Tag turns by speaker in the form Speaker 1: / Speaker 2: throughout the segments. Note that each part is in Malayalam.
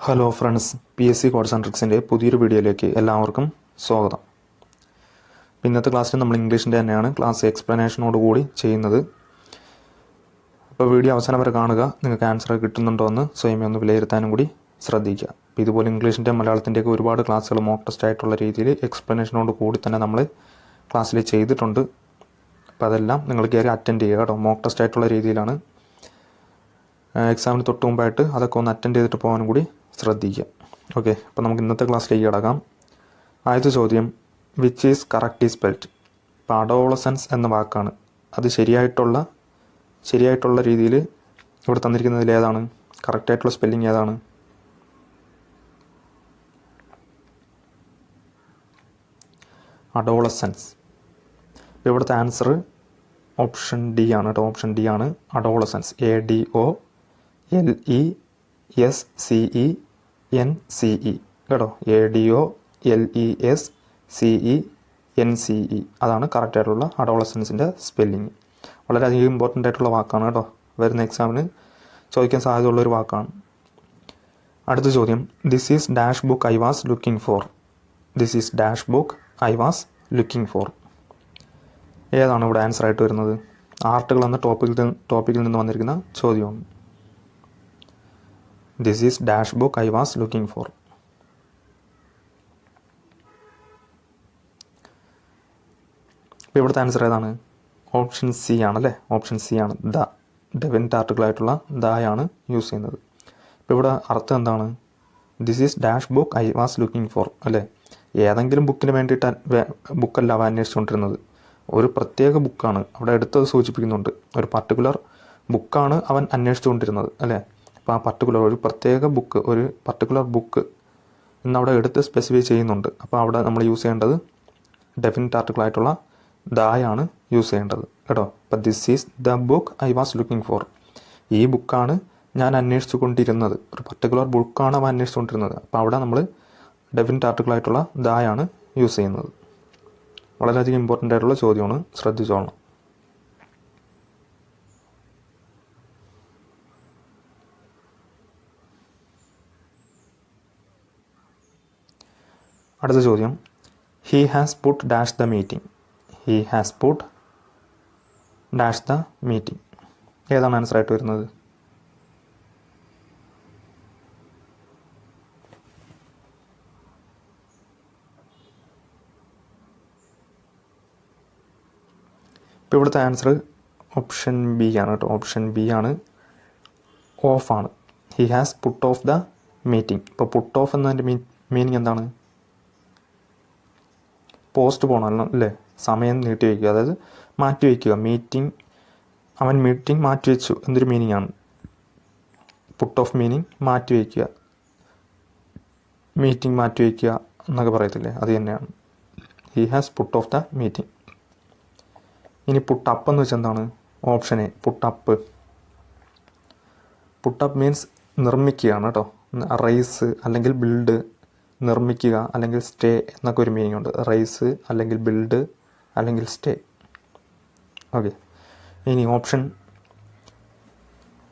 Speaker 1: Hello friends, PSC codes and ട്രിക്സിൻ്റെ പുതിയൊരു വീഡിയോയിലേക്ക് എല്ലാവർക്കും സ്വാഗതം. ഇന്നത്തെ ക്ലാസ്സിൽ നമ്മൾ ഇംഗ്ലീഷിൻ്റെ തന്നെയാണ് ക്ലാസ് എക്സ്പ്ലനേഷനോടുകൂടി ചെയ്യുന്നത്. അപ്പോൾ വീഡിയോ അവസാനം വരെ കാണുക. നിങ്ങൾക്ക് ആൻസർ കിട്ടുന്നുണ്ടോ എന്ന് സ്വയമേ ഒന്ന് വിലയിരുത്താനും കൂടി ശ്രദ്ധിക്കുക. അപ്പോൾ ഇതുപോലെ ഇംഗ്ലീഷിൻ്റെ മലയാളത്തിൻ്റെയൊക്കെ ഒരുപാട് ക്ലാസ്സുകൾ മോക്ക് ടെസ്റ്റ് ആയിട്ടുള്ള രീതിയിൽ എക്സ്പ്ലനേഷനോട് കൂടി തന്നെ നമ്മൾ ക്ലാസ്സിൽ ചെയ്തിട്ടുണ്ട്. അപ്പോൾ അതെല്ലാം നിങ്ങൾ കയറി അറ്റൻഡ് ചെയ്യുക കേട്ടോ. മോക്ക് ടെസ്റ്റ് ആയിട്ടുള്ള രീതിയിലാണ്. എക്സാമിന് തൊട്ട് മുമ്പായിട്ട് അതൊക്കെ ഒന്ന് അറ്റൻഡ് ചെയ്തിട്ട് പോകാനും കൂടി ശ്രദ്ധിക്കുക. ഓക്കെ, അപ്പോൾ നമുക്ക് ഇന്നത്തെ ക്ലാസ്സിലേക്ക് കിടക്കാം. ആദ്യത്തെ ചോദ്യം, which is correct is spelled. ഇപ്പോൾ അഡോളസൻസ് എന്ന വാക്കാണ്. അത് ശരിയായിട്ടുള്ള രീതിയിൽ ഇവിടെ തന്നിരിക്കുന്നതിൽ ഏതാണ് കറക്റ്റായിട്ടുള്ള സ്പെല്ലിംഗ് ഏതാണ്? അഡോളസൻസ്. ഇവിടുത്തെ ആൻസർ ഓപ്ഷൻ ഡി ആണ് കേട്ടോ. ഓപ്ഷൻ ഡി ആണ് അഡോളസൻസ്. ADOLESCENCE കേട്ടോ. ADOLESCENCE അതാണ് കറക്റ്റായിട്ടുള്ള അഡോളസൻസിൻ്റെ സ്പെല്ലിങ്. വളരെയധികം ഇമ്പോർട്ടൻ്റ് ആയിട്ടുള്ള വാക്കാണ് കേട്ടോ. വരുന്ന എക്സാമിന് ചോദിക്കാൻ സാധ്യതയുള്ളൊരു വാക്കാണ്. അടുത്ത ചോദ്യം, this is dash book I was looking for. This is dash book I was looking for. ഏതാണ് ഇവിടെ ആൻസർ ആയിട്ട് വരുന്നത്? ആർട്ടുകൾ എന്ന ടോപ്പിക്കിൽ നിന്ന് വന്നിരിക്കുന്ന ചോദ്യമാണ്. This is dash book I was looking for. ഇപ്പോൾ ഇവിടുത്തെ ആൻസർ ഏതാണ്? ഓപ്ഷൻ സി ആണല്ലേ. ഓപ്ഷൻ സി ആണ്. ഡെഫിനിറ്റ് ആർട്ടിക്കിളായിട്ടുള്ള ദയാണ് യൂസ് ചെയ്യുന്നത്. ഇപ്പോൾ ഇവിടെ അർത്ഥം എന്താണ്? This is dash book I was looking for അല്ലേ. ഏതെങ്കിലും ബുക്കിന് വേണ്ടിയിട്ട് ബുക്കല്ല അവ അന്വേഷിച്ചുകൊണ്ടിരുന്നത്. ഒരു പ്രത്യേക ബുക്കാണ് അവിടെ എടുത്തത് സൂചിപ്പിക്കുന്നുണ്ട്. ഒരു പർട്ടിക്കുലർ ബുക്കാണ് അവൻ അന്വേഷിച്ചുകൊണ്ടിരുന്നത് അല്ലേ. അപ്പോൾ ആ ഒരു പർട്ടിക്കുലർ ബുക്ക് എന്നവിടെ എടുത്ത് സ്പെസിഫൈ ചെയ്യുന്നുണ്ട്. അപ്പോൾ അവിടെ നമ്മൾ യൂസ് ചെയ്യേണ്ടത് ഡെഫിനിറ്റ് ആർട്ടിക്കിളായിട്ടുള്ള ദായാണ് യൂസ് ചെയ്യേണ്ടത് കേട്ടോ. അപ്പോൾ this is the book I was looking for. ഈ ബുക്കാണ് ഞാൻ അന്വേഷിച്ചു കൊണ്ടിരുന്നത്. ഒരു പർട്ടിക്കുലർ ബുക്കാണ് അവൻ അന്വേഷിച്ചുകൊണ്ടിരുന്നത്. അപ്പോൾ അവിടെ നമ്മൾ ഡെഫിനിറ്റ് ആർട്ടിക്കിളായിട്ടുള്ള ദായാണ് യൂസ് ചെയ്യുന്നത്. വളരെയധികം ഇമ്പോർട്ടൻ്റ് ആയിട്ടുള്ള ചോദ്യമാണ്, ശ്രദ്ധിച്ചോളണം. അടുത്ത ചോദ്യം, he has puttu dash the meeting. He has puttu dash the meeting. ഏതാണ് ആൻസർ ആയിട്ട് വരുന്നത്? ഇപ്പോൾ ഇവിടുത്തെ ആൻസർ ഓപ്ഷൻ ബി ആണ് കേട്ടോ. ഓപ്ഷൻ ബി ആണ്, ഓഫാണ്. He has put off the meeting. ഇപ്പോൾ പുട്ട് ഓഫ് എന്നതിൻ്റെ മീനിങ് എന്താണ്? പോസ്റ്റ് പോകണം അല്ലേ. സമയം നീട്ടി വയ്ക്കുക, അതായത് മാറ്റി വയ്ക്കുക. അവൻ മീറ്റിംഗ് മാറ്റി വെച്ചു എന്നൊരു മീനിങ് ആണ്. പുട്ട് ഓഫ് മീനിങ് മാറ്റി വയ്ക്കുക, മീറ്റിംഗ് മാറ്റി വയ്ക്കുക എന്നൊക്കെ പറയത്തില്ലേ, അത് തന്നെയാണ്. He has put off the meeting. ഇനി പുട്ടപ്പ് എന്ന് വെച്ചാൽ എന്താണ്? Option A, put up. Put up means നിർമ്മിക്കുകയാണ് കേട്ടോ. റൈസ് അല്ലെങ്കിൽ ബിൽഡ്, നിർമ്മിക്കുക അല്ലെങ്കിൽ സ്റ്റേ എന്നൊക്കെ ഒരു മീനിങ് ഉണ്ട്. റൈസ് അല്ലെങ്കിൽ ബിൽഡ് അല്ലെങ്കിൽ സ്റ്റേ. ഓക്കെ, ഇനി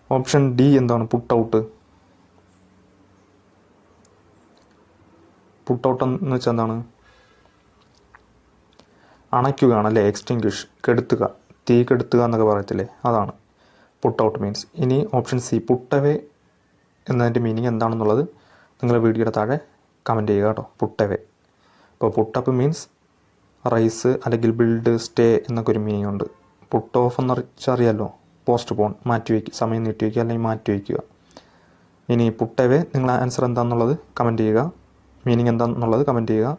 Speaker 1: ഓപ്ഷൻ ഡി എന്താണ്? Put out. പുട്ട് ഔട്ട് എന്ന് വെച്ചാൽ എന്താണ്? അണയ്ക്കുകയാണല്ലേ. എക്സ്റ്റിങ്ക്വിഷ്, കെടുത്തുക, തീ കെടുത്തുക എന്നൊക്കെ പറയത്തില്ലേ, അതാണ് പുട്ട് ഔട്ട് മീൻസ്. ഇനി ഓപ്ഷൻ സി, പുട്ടവേ എന്നതിൻ്റെ മീനിങ് എന്താണെന്നുള്ളത് നിങ്ങൾ വീഡിയോയുടെ താഴെ കമൻറ്റ് ചെയ്യുക കേട്ടോ. പുട്ടവേ. ഇപ്പോൾ പുട്ടപ്പ് മീൻസ് റൈസ് അല്ലെങ്കിൽ ബിൽഡ്, സ്റ്റേ എന്നൊക്കെ ഒരു മീനിങ് ഉണ്ട്. പുട്ട് ഓഫ് എന്ന് വെച്ചറിയാമല്ലോ, പോസ്റ്റ് പോൺ, മാറ്റി വയ്ക്കുക, സമയം നീട്ടി വയ്ക്കുക അല്ലെങ്കിൽ മാറ്റി വയ്ക്കുക. ഇനി പുട്ടവേ നിങ്ങളുടെ ആൻസർ എന്താണെന്നുള്ളത് കമൻറ്റ് ചെയ്യുക, മീനിങ് എന്താണെന്നുള്ളത് കമൻറ്റ് ചെയ്യുക.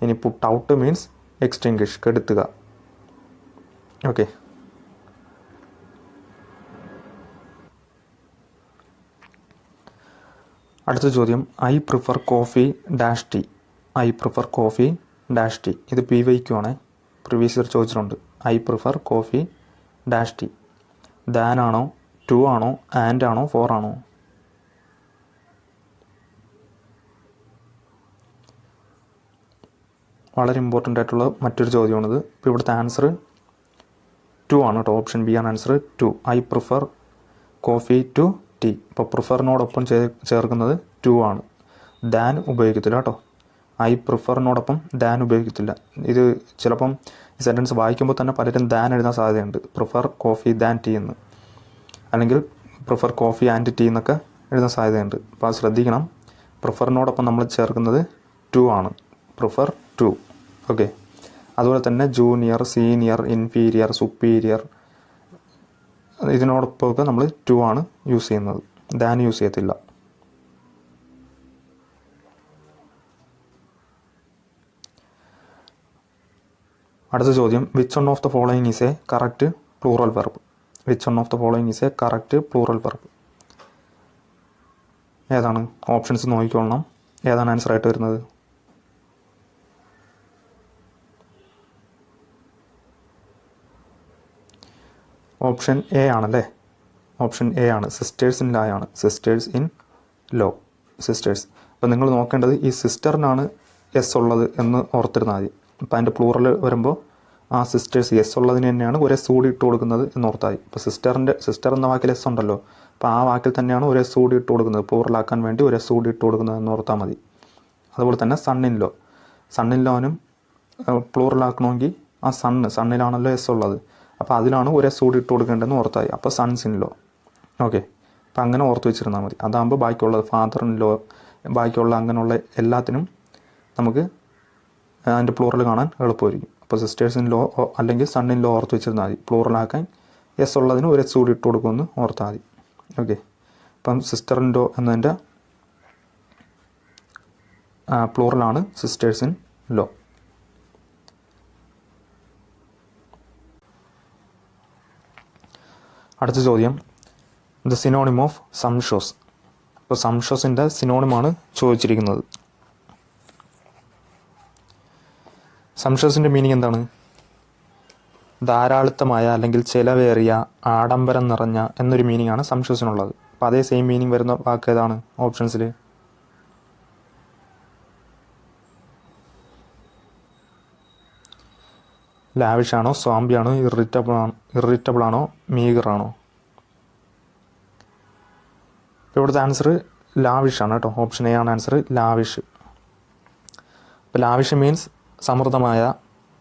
Speaker 1: ഇനി പുട്ട് ഔട്ട് മീൻസ് എക്സ്റ്റിങ്ക്വിഷ്, കെടുത്തുക. ഓക്കെ, അടുത്ത ചോദ്യം, I prefer coffee dash tea. I prefer coffee dash tea. ഇത് PYQ ആണ്, പ്രീവിയസ് ഇയർ ചോദിച്ചിട്ടുണ്ട്. I prefer coffee dash tea. Than ആണോ, ടു ആണോ, ആൻഡ് ആണോ, ഫോർ ആണോ? വളരെ ഇമ്പോർട്ടൻ്റ് ആയിട്ടുള്ള മറ്റൊരു ചോദ്യമാണിത്. ഇപ്പോൾ ഇവിടുത്തെ ആൻസർ 2 ആണ് കേട്ടോ. ഓപ്ഷൻ ബി ആണ് answer 2. I prefer coffee to tea. ഇപ്പോൾ പ്രിഫറിനോടൊപ്പം ചേർക്കുന്നത് ടു ആണ്. ദാൻ ഉപയോഗിക്കത്തില്ല കേട്ടോ. ഐ പ്രിഫറിനോടൊപ്പം ദാൻ ഉപയോഗിക്കത്തില്ല. ഇത് ചിലപ്പം ഈ സെൻറ്റൻസ് വായിക്കുമ്പോൾ തന്നെ പലരും ദാൻ എഴുതാൻ സാധ്യതയുണ്ട്. പ്രിഫർ കോഫി ദാൻ ടീ എന്ന്, അല്ലെങ്കിൽ പ്രിഫർ കോഫി ആൻഡ് ടീ എന്നൊക്കെ എഴുതാൻ സാധ്യതയുണ്ട്. അപ്പോൾ അത് ശ്രദ്ധിക്കണം. പ്രിഫറിനോടൊപ്പം നമ്മൾ ചേർക്കുന്നത് ടു ആണ്. Prefer to. ഓക്കെ. അതുപോലെ തന്നെ ജൂനിയർ, സീനിയർ, ഇൻഫീരിയർ, സുപ്പീരിയർ, ഇതിനോടൊപ്പമൊക്കെ നമ്മൾ ടു ആണ് യൂസ് ചെയ്യുന്നത്. ദാൻ യൂസ് ചെയ്യത്തില്ല. അടുത്ത ചോദ്യം, which one of the following is A correct plural verb? Which one of the following is A correct plural verb? ഏതാണ്? ഓപ്ഷൻസ് നോക്കിക്കൊള്ളണം. ഏതാണ് ആൻസർ ആയിട്ട് വരുന്നത്? ഓപ്ഷൻ എ ആണല്ലേ. ഓപ്ഷൻ എ ആണ്. സിസ്റ്റേഴ്സ് ഇൻ ലോ ആണ്. Sisters in law. സിസ്റ്റേഴ്സ്. അപ്പോൾ നിങ്ങൾ നോക്കേണ്ടത് ഈ സിസ്റ്ററിനാണ് എസ് ഉള്ളത് എന്ന് ഓർത്തിരുന്നാൽ മതി. അപ്പോൾ അതിൻ്റെ പ്ലൂറൽ വരുമ്പോൾ ആ സിസ്റ്റേഴ്സ് എസ് ഉള്ളതിന് തന്നെയാണ് ഒരു എസ് കൂടി ഇട്ട് കൊടുക്കുന്നത് എന്ന് ഓർത്താൽ മതി. ഇപ്പോൾ സിസ്റ്റർ എന്ന വാക്കിൽ എസ് ഉണ്ടല്ലോ, അപ്പോൾ ആ വാക്കിൽ തന്നെയാണ് ഒരു എസ് കൂടി ഇട്ട് കൊടുക്കുന്നത്. പ്ലൂറലാക്കാൻ വേണ്ടി ഒരു എസ് കൂടി ഇട്ട് കൊടുക്കുന്നത് എന്ന് ഓർത്താൽ മതി. അതുപോലെ തന്നെ സണ്ണിൻ ലോ. സണ്ണിൻ ലോനും പ്ലൂറലാക്കണമെങ്കിൽ ആ സണ്ണിലാണല്ലോ എസ് ഉള്ളത്, അപ്പോൾ അതിലാണ് ഒരു എസ് കൂടി ഇട്ട് കൊടുക്കേണ്ടതെന്ന് ഓർത്താൽ മതി. അപ്പോൾ സൺസ് ഇൻ ലോ. ഓക്കെ. അപ്പോൾ അങ്ങനെ ഓർത്ത് വെച്ചിരുന്നാൽ മതി. അതാകുമ്പോൾ ബാക്കിയുള്ളത് ഫാദർ ഇൻ ലോ, ബാക്കിയുള്ള അങ്ങനെയുള്ള എല്ലാത്തിനും നമുക്ക് അതിൻ്റെ പ്ലൂറൽ കാണാൻ എളുപ്പമായിരിക്കും. അപ്പോൾ സിസ്റ്റേഴ്സ് ഇൻ ലോ അല്ലെങ്കിൽ സൺ ഇൻ ലോ ഓർത്ത് വെച്ചിരുന്നാൽ മതി. പ്ലൂറലാക്കാൻ എസ് ഉള്ളതിന് ഒരു എസ് കൂടി ഇട്ട് കൊടുക്കുമെന്ന് ഓർത്താൽ മതി. ഓക്കെ. അപ്പം സിസ്റ്റർ ഇൻ ലോ എന്നതിൻ്റെ പ്ലൂറലാണ് സിസ്റ്റേഴ്സ് ഇൻ ലോ. അടുത്ത ചോദ്യം, ദ സിനോണിം ഓഫ് സംഷോസ്. അപ്പോൾ സംഷോസിൻ്റെ സിനോണിമാണ് ചോദിച്ചിരിക്കുന്നത്. സംഷോസിൻ്റെ മീനിങ് എന്താണ്? ധാരാളിത്തമായ അല്ലെങ്കിൽ ചിലവേറിയ, ആഡംബരം നിറഞ്ഞ എന്നൊരു മീനിങ് ആണ് സംഷോസിനുള്ളത്. അപ്പോൾ അതേ സെയിം മീനിങ് വരുന്ന വാക്ക് ഏതാണ് ഓപ്ഷൻസിൽ? ലാവിഷ് ആണോ, സ്വാംബി ആണോ, ഇറിറ്റബിൾ ആണോ, മീഗർ ആണോ? ഇവിടുത്തെ ആൻസർ ലാവിഷ് ആണ് കേട്ടോ. ഓപ്ഷൻ എ ആണ് ആൻസർ, ലാവിഷ്. അപ്പോൾ ലാവിഷ് മീൻസ് സമൃദ്ധമായ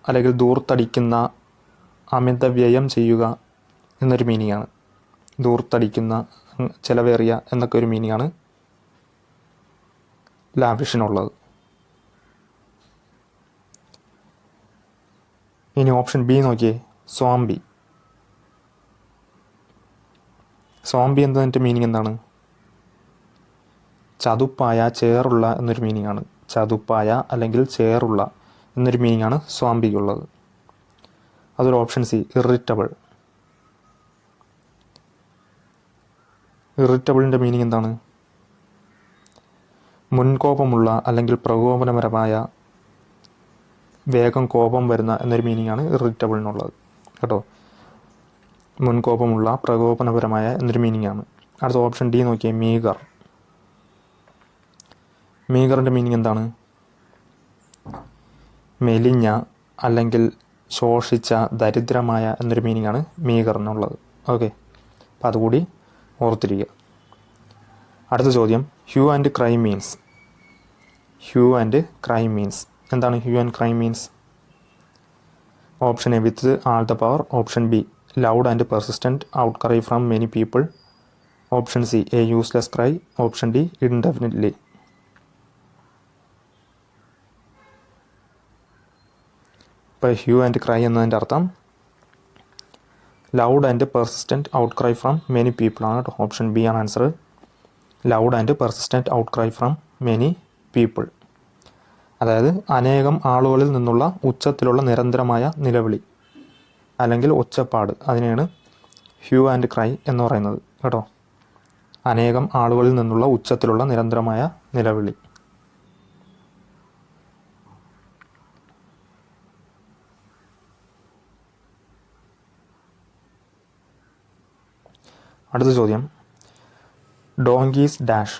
Speaker 1: അല്ലെങ്കിൽ ദൂർത്തടിക്കുന്ന, അമിത വ്യയം ചെയ്യുക എന്നൊരു മീനിങ്ങാണ്. ദൂർത്തടിക്കുന്ന, ചിലവേറിയ എന്നൊക്കെ ഒരു മീനിങ്ങാണ് ലാവിഷിനുള്ളത്. ഇനി ഓപ്ഷൻ ബി നോക്കിയേ, സ്വാംബി. സ്വാംബി എന്നതിൻ്റെ മീനിങ് എന്താണ്? ചതുപ്പായ, ചേറുള്ള എന്നൊരു മീനിങ്ങാണ്. ചതുപ്പായ അല്ലെങ്കിൽ ചേറുള്ള എന്നൊരു മീനിങ്ങാണ് സ്വാംബിക്കുള്ളത്. അതൊരു ഓപ്ഷൻ സി, ഇറിറ്റബിൾ. ഇറിറ്റബിളിൻ്റെ മീനിങ് എന്താണ്? മുൻകോപമുള്ള അല്ലെങ്കിൽ പ്രകോപനപരമായ, വേഗം കോപം വരുന്ന എന്നൊരു മീനിങ്ങാണ് ഇറിറ്റബിളിനുള്ളത് കേട്ടോ. മുൻകോപമുള്ള, പ്രകോപനപരമായ എന്നൊരു മീനിങ്ങാണ്. അടുത്ത ഓപ്ഷൻ ഡി നോക്കിയേ, മീഗർ. മീഗറിൻ്റെ മീനിങ് എന്താണ്? മെലിഞ്ഞ അല്ലെങ്കിൽ ശോഷിച്ച, ദരിദ്രമായ എന്നൊരു മീനിങ്ങാണ് മീഗറിനുള്ളത്. ഓക്കെ. അപ്പോൾ അതുകൂടി ഓർത്തിരിക്കുക. അടുത്ത ചോദ്യം, hue and cry means. Hue and cry means എന്താണ്? Hue and cry means option A with all the power, option B loud and persistent outcry from many people, option C a useless cry, option D indefinitely. ഇപ്പോൾ ഹ്യൂ ആൻഡ് ക്രൈ എന്നതിൻ്റെ അർത്ഥം loud and persistent outcry from many people ആണ് കേട്ടോ. ഓപ്ഷൻ ബി ആണ് answer, loud and persistent outcry from many people. അതായത് അനേകം ആളുകളിൽ നിന്നുള്ള ഉച്ചത്തിലുള്ള നിരന്തരമായ നിലവിളി അല്ലെങ്കിൽ ഒച്ചപ്പാട്, അതിനെയാണ് ഹ്യൂ ആൻഡ് ക്രൈ എന്ന് പറയുന്നത് കേട്ടോ. അനേകം ആളുകളിൽ നിന്നുള്ള ഉച്ചത്തിലുള്ള നിരന്തരമായ നിലവിളി. അടുത്ത ചോദ്യം, donkeys dash.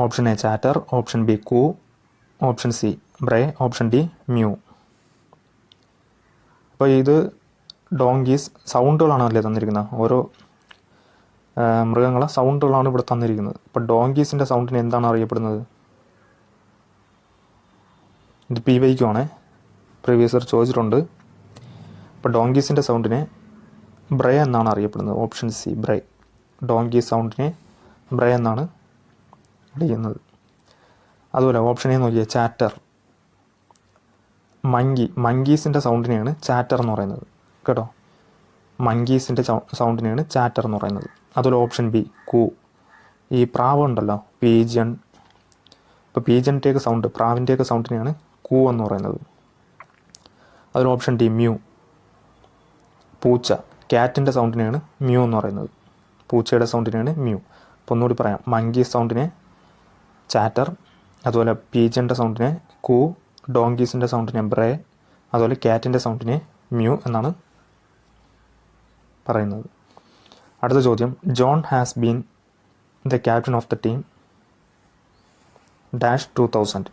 Speaker 1: Option A chatter, option B coo, option C bray, option D mew. അപ്പോൾ ഇത് ഡോങ്കീസ് സൗണ്ടുകളാണ് അല്ലേ തന്നിരിക്കുന്നത്. ഓരോ മൃഗങ്ങളെ സൗണ്ടുകളാണ് ഇവിടെ തന്നിരിക്കുന്നത്. ഇപ്പോൾ ഡോങ്കീസിൻ്റെ സൗണ്ടിന് എന്താണ് അറിയപ്പെടുന്നത്? ഇത് PYQ ആണേ, പ്രീവിയസ് ഇയർ ചോദിച്ചിട്ടുണ്ട്. ഇപ്പോൾ ഡോങ്കീസിൻ്റെ സൗണ്ടിനെ ബ്രേ എന്നാണ് അറിയപ്പെടുന്നത്. Option C bray. ഡോങ്കി സൗണ്ടിനെ ബ്രേ എന്നാണ് വിളിക്കുന്നത്. അതുപോലെ ഓപ്ഷൻ എ നോക്കിയാൽ ചാറ്റർ. മങ്കീസിൻ്റെ സൗണ്ടിനെയാണ് ചാറ്റർ എന്ന് പറയുന്നത് കേട്ടോ. മങ്കീസിൻ്റെ സൗണ്ടിനെയാണ് ചാറ്റർ എന്ന് പറയുന്നത്. അതുപോലെ ഓപ്ഷൻ ബി കൂ. ഈ പ്രാവ് ഉണ്ടല്ലോ, പീജൺ. ഇപ്പോൾ പീജൻ്റെയൊക്കെ സൗണ്ട്, പ്രാവിൻ്റെയൊക്കെ സൗണ്ടിനെയാണ് കൂ എന്ന് പറയുന്നത്. അതുപോലെ ഓപ്ഷൻ ഡി മ്യൂ. പൂച്ച. ക്യാറ്റിൻ്റെ സൗണ്ടിനെയാണ് മ്യൂ എന്ന് പറയുന്നത്. പൂച്ചയുടെ സൗണ്ടിനെയാണ് മ്യൂ. അപ്പോൾ ഒന്നുകൂടി പറയാം, മങ്കി സൗണ്ടിനെ ചാറ്റർ, അതുപോലെ പീജൻ്റെ സൗണ്ടിനെ കൂ, ഡോങ്കീസിൻ്റെ സൗണ്ടിനെ ബ്രേ, അതുപോലെ ക്യാറ്റിൻ്റെ സൗണ്ടിനെ മ്യൂ എന്നാണ് പറയുന്നത്. അടുത്ത ചോദ്യം, John has been the captain of the team dash 2000.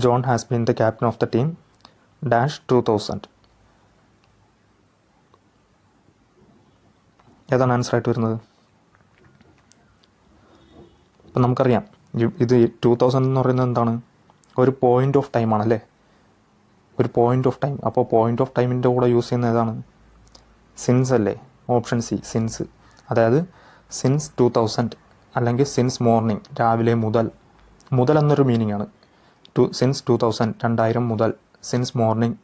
Speaker 1: John has been the captain of the team dash 2000. ഏതാണ് ആൻസർ ആയിട്ട് വരുന്നത്? ഇപ്പം നമുക്കറിയാം ഇത് 2000 എന്ന് പറയുന്നത് എന്താണ്? ഒരു പോയിൻ്റ് ഓഫ് ടൈം ആണല്ലേ, ഒരു പോയിൻ്റ് ഓഫ് ടൈം. അപ്പോൾ പോയിൻ്റ് ഓഫ് ടൈമിൻ്റെ കൂടെ യൂസ് ചെയ്യുന്ന ഏതാണ്? സിൻസ് അല്ലേ? Option C since. അതായത് സിൻസ് 2000 അല്ലെങ്കിൽ സിൻസ് മോർണിംഗ്, രാവിലെ മുതൽ. മുതൽ എന്നൊരു മീനിങ് ആണ്. സിൻസ് 2000 2000 മുതൽ. സിൻസ് മോർണിംഗ്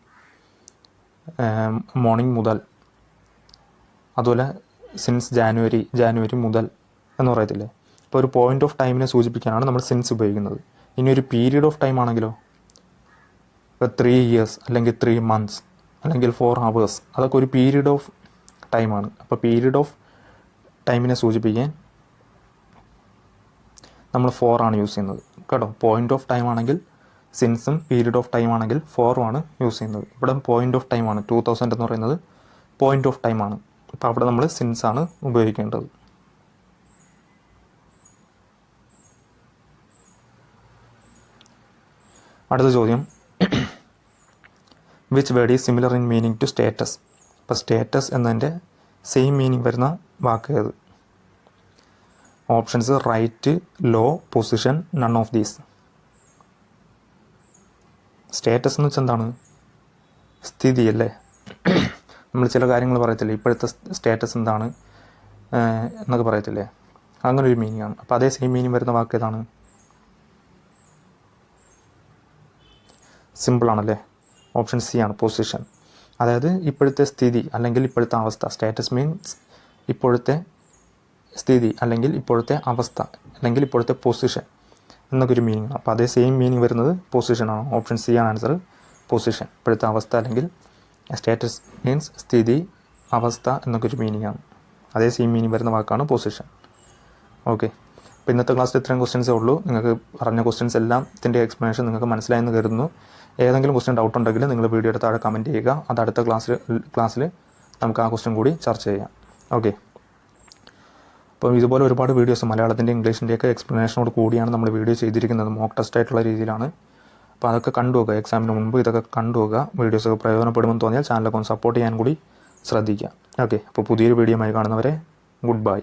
Speaker 1: മോർണിംഗ് മുതൽ. അതുപോലെ സിൻസ് ജാനുവരി മുതൽ എന്ന് പറയത്തില്ലേ. ഇപ്പോൾ ഒരു പോയിൻ്റ് ഓഫ് ടൈമിനെ സൂചിപ്പിക്കാനാണ് നമ്മൾ സിൻസ് ഉപയോഗിക്കുന്നത്. ഇനി ഒരു പീരീഡ് ഓഫ് ടൈം ആണെങ്കിലോ, ഇപ്പോൾ 3 years അല്ലെങ്കിൽ 3 months അല്ലെങ്കിൽ 4 hours, അതൊക്കെ ഒരു പീരീഡ് ഓഫ് ടൈമാണ്. അപ്പോൾ പീരീഡ് ഓഫ് ടൈമിനെ സൂചിപ്പിക്കാൻ നമ്മൾ 4 ആണ് യൂസ് ചെയ്യുന്നത് കേട്ടോ. പോയിൻ്റ് ഓഫ് ടൈം ആണെങ്കിൽ സിൻസും, പീരീഡ് ഓഫ് ടൈം ആണെങ്കിൽ 4 ആണ് യൂസ് ചെയ്യുന്നത്. ഇവിടെ പോയിൻ്റ് ഓഫ് ടൈം ആണ്. 2000 എന്ന് പറയുന്നത് പോയിൻ്റ് ഓഫ് ടൈം ആണ്. അപ്പോൾ അവിടെ നമ്മൾ സിൻസ് ആണ് ഉപയോഗിക്കേണ്ടത്. അടുത്ത ചോദ്യം, which word is similar in meaning to status. ഇപ്പോൾ സ്റ്റേറ്റസ് എന്നതിൻ്റെ സെയിം മീനിങ് വരുന്ന വാക്ക് ഏത്? Options right, low, position, none of these. Status എന്ന് വെച്ചാൽ എന്താണ്? സ്ഥിതി അല്ലേ. നമ്മൾ ചില കാര്യങ്ങൾ പറയത്തില്ലേ, ഇപ്പോഴത്തെ സ്റ്റാറ്റസ് എന്താണ് എന്നൊക്കെ പറയത്തില്ലേ, അങ്ങനെ ഒരു മീനിങ് ആണ്. അപ്പോൾ അതേ സെയിം മീനിങ് വരുന്ന വാക്ക് ഏതാണ്? സിമ്പിളാണല്ലേ, ഓപ്ഷൻ സി ആണ്, പൊസിഷൻ. അതായത് ഇപ്പോഴത്തെ സ്ഥിതി അല്ലെങ്കിൽ ഇപ്പോഴത്തെ അവസ്ഥ. സ്റ്റാറ്റസ് മീൻസ് ഇപ്പോഴത്തെ സ്ഥിതി അല്ലെങ്കിൽ ഇപ്പോഴത്തെ അവസ്ഥ അല്ലെങ്കിൽ ഇപ്പോഴത്തെ പൊസിഷൻ എന്നൊക്കെ ഒരു മീനിങ് ആണ്. അപ്പോൾ അതേ സെയിം മീനിങ് വരുന്നത് പൊസിഷനാണ്. ഓപ്ഷൻ സി ആണ് ആൻസർ, പൊസിഷൻ. ഇപ്പോഴത്തെ അവസ്ഥ അല്ലെങ്കിൽ സ്റ്റാറ്റസ് മീൻസ് സ്ഥിതി, അവസ്ഥ എന്നൊക്കെ ഒരു മീനിങ് ആണ്. അതേ സെയിം മീനിങ് വരുന്ന വാക്കാണ് പൊസിഷൻ. ഓക്കെ, അപ്പോൾ ഇന്നത്തെ ക്ലാസ്സിൽ ഇത്രയും ക്വസ്റ്റ്യൻസേ ഉള്ളൂ. നിങ്ങൾക്ക് പറഞ്ഞ ക്വസ്റ്റ്യൻസ് എല്ലാത്തിൻ്റെ എക്സ്പ്ലനേഷൻ നിങ്ങൾക്ക് മനസ്സിലായെന്ന് കരുതുന്നു. ഏതെങ്കിലും ക്വസ്റ്റ്യൻ ഡൗട്ട് ഉണ്ടെങ്കിൽ നിങ്ങൾ വീഡിയോയുടെ താഴെ കമൻറ്റ് ചെയ്യുക. അത് അടുത്ത ക്ലാസ്സിൽ നമുക്ക് ആ ക്വസ്റ്റ്യൻ കൂടി ചർച്ച ചെയ്യാം. ഓക്കെ, അപ്പോൾ ഇതുപോലെ ഒരുപാട് വീഡിയോസ് മലയാളത്തിൻ്റെ ഇംഗ്ലീഷിൻ്റെയൊക്കെ എക്സ്പ്ലനേഷനോട് കൂടിയാണ് നമ്മൾ വീഡിയോ ചെയ്തിരിക്കുന്നത്. മോക്ക് ടെസ്റ്റ് ആയിട്ടുള്ള രീതിയിലാണ്. അപ്പോൾ അതൊക്കെ കണ്ടുപോകുക, എക്സാമിന് മുമ്പ് ഇതൊക്കെ കണ്ടുപോകുക. വീഡിയോസൊക്കെ പ്രയോജനപ്പെടുമെന്ന് തോന്നിയാൽ ചാനലൊക്കെ ഒന്ന് സപ്പോർട്ട് ചെയ്യാൻ കൂടി ശ്രദ്ധിക്കുക. ഓക്കെ, അപ്പോൾ പുതിയൊരു വീഡിയോയുമായി കാണുന്നവരെ ഗുഡ് ബൈ.